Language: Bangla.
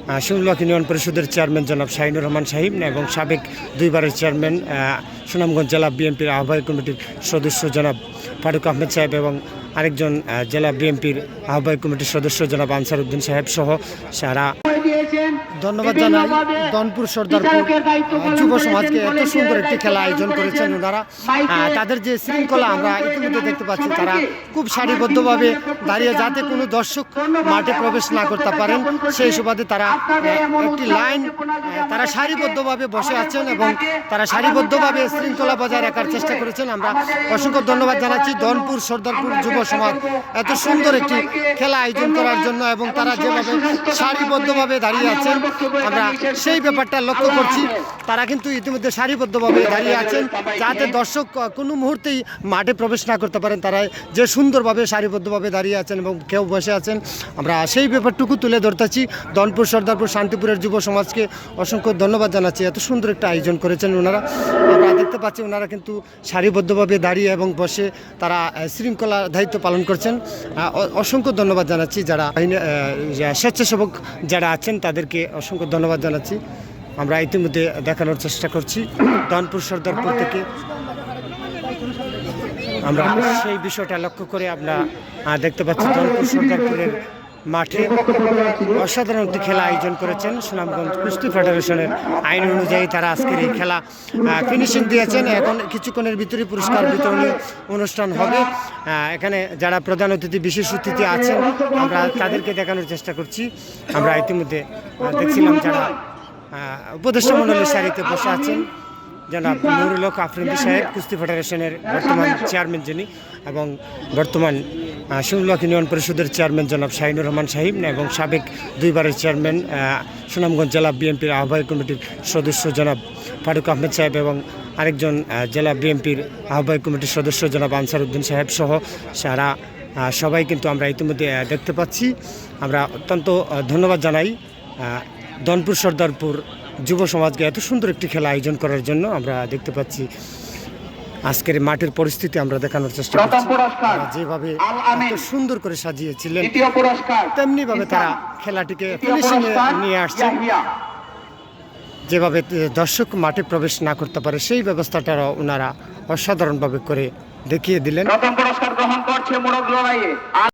শিমুলবাগ ইউনিয়ন পরিষদের চেয়ারম্যান জনাব শাহিনুর রহমান সাহিব এবং সাবেক দুইবারের চেয়ারম্যান সুনামগঞ্জ জেলা বিএনপির আহ্বায়ক কমিটির সদস্য জনাব ফারুক আহমেদ সাহেব এবং আরেকজন জেলা বিএনপির আহ্বায়ক কমিটির সদস্য জনাব আনসার উদ্দিন সাহেব সহ সারা ধন্যবাদ জানাই দনপুর সর্দারপুর যুব সমাজকে এত সুন্দর একটি খেলা আয়োজন করেছেন ওনারা। তাদের যে শৃঙ্খলা আমরা ইতিমধ্যে দেখতে পাচ্ছি, তারা খুব সারিবদ্ধভাবে দাঁড়িয়ে যাতে কোনো দর্শক মাঠে প্রবেশ না করতে পারেন সেই সুবাদে তারা একটি লাইন তারা সারিবদ্ধভাবে বসে আছেন এবং তারা সারিবদ্ধভাবে শৃঙ্খলা বজায় রাখার চেষ্টা করেছেন। আমরা অসংখ্য ধন্যবাদ জানাচ্ছি দনপুর সর্দারপুর যুব সমাজ এত সুন্দর একটি খেলা আয়োজন করার জন্য এবং তারা যেভাবে সারিবদ্ধভাবে দাঁড়িয়ে আছেন আমরা সেই ব্যাপারটা লক্ষ্য করছি। তারা কিন্তু ইতিমধ্যে সারিবদ্ধভাবে দাঁড়িয়ে আছেন যাতে দর্শক কোনো মুহূর্তেই মাঠে প্রবেশ না করতে পারেন। তারা যে সুন্দরভাবে সারিবদ্ধভাবে দাঁড়িয়ে আছেন এবং কেউ বসে আছেন, আমরা সেই ব্যাপারটুকু তুলে ধরতেছি। দনপুর সর্দারপুর শান্তিপুরের যুব সমাজকে অসংখ্য ধন্যবাদ জানাচ্ছি, এত সুন্দর একটা আয়োজন করেছেন ওনারা। আমরা দেখতে পাচ্ছি ওনারা কিন্তু সারিবদ্ধভাবে দাঁড়িয়ে এবং বসে তারা শৃঙ্খলা দায়িত্ব পালন করছেন। অসংখ্য ধন্যবাদ জানাচ্ছি যারা স্বেচ্ছাসেবক যারা আছেন তাদেরকে অসংখ্য ধন্যবাদ জানাচ্ছি। আমরা ইতিমধ্যে দেখানোর চেষ্টা করছি দনপুর সর্দারপুর থেকে আমরা সেই বিষয়টা লক্ষ্য করে আমরা দেখতে পাচ্ছি দনপুর সর্দারপুরের মাঠে অসাধারণ একটি খেলা আয়োজন করেছেন সুনামগঞ্জ কুস্তি ফেডারেশনের আইন অনুযায়ী। তারা আজকের এই খেলা ফিনিশিং দিয়েছেন। এখন কিছুক্ষণের ভিতরে পুরস্কার বিতরণী অনুষ্ঠান হবে। এখানে যারা প্রধান অতিথি বিশেষ অতিথি আছেন আমরা তাদেরকে দেখানোর চেষ্টা করছি। আমরা ইতিমধ্যে দেখছিলাম যারা উপদেষ্টা মণ্ডলের সারিতে বসে আছেন জনাব নুরুল হক আফ্রিদি সাহেব, কুস্তি ফেডারেশনের বর্তমান চেয়ারম্যান যিনি, এবং বর্তমান শিমুলবাগ ইউনিয়ন পরিষদের চেয়ারম্যান জনাব শাহিনুর রহমান সাহিব এবং সাবেক দুইবারের চেয়ারম্যান সুনামগঞ্জ জেলা বিএনপির আহ্বায়ক কমিটির সদস্য জনাব ফারুক আহমেদ সাহেব এবং আরেকজন জেলা বিএনপির আহ্বায়ক কমিটির সদস্য জনাব আনসার উদ্দিন সাহেব সহ সারা সবাই কিন্তু আমরা ইতিমধ্যে দেখতে পাচ্ছি। আমরা অত্যন্ত ধন্যবাদ জানাই দনপুর সর্দারপুর যুব সমাজকে এত সুন্দর একটি খেলা আয়োজন করার জন্য। আমরা দেখতে পাচ্ছি আজকের মাঠের পরিস্থিতি আমরা দেখানোর চেষ্টা করছি। যেভাবে এত সুন্দর করে সাজিয়েছিলেন তেমনি ভাবে তারা খেলাটিকে ফিনিশিংয়ে নিয়ে আসছেন, যেভাবে দর্শক মাঠে প্রবেশ না করতে পারে সেই ব্যবস্থাটাও ওনারা অসাধারণভাবে করে দেখিয়ে দিলেন।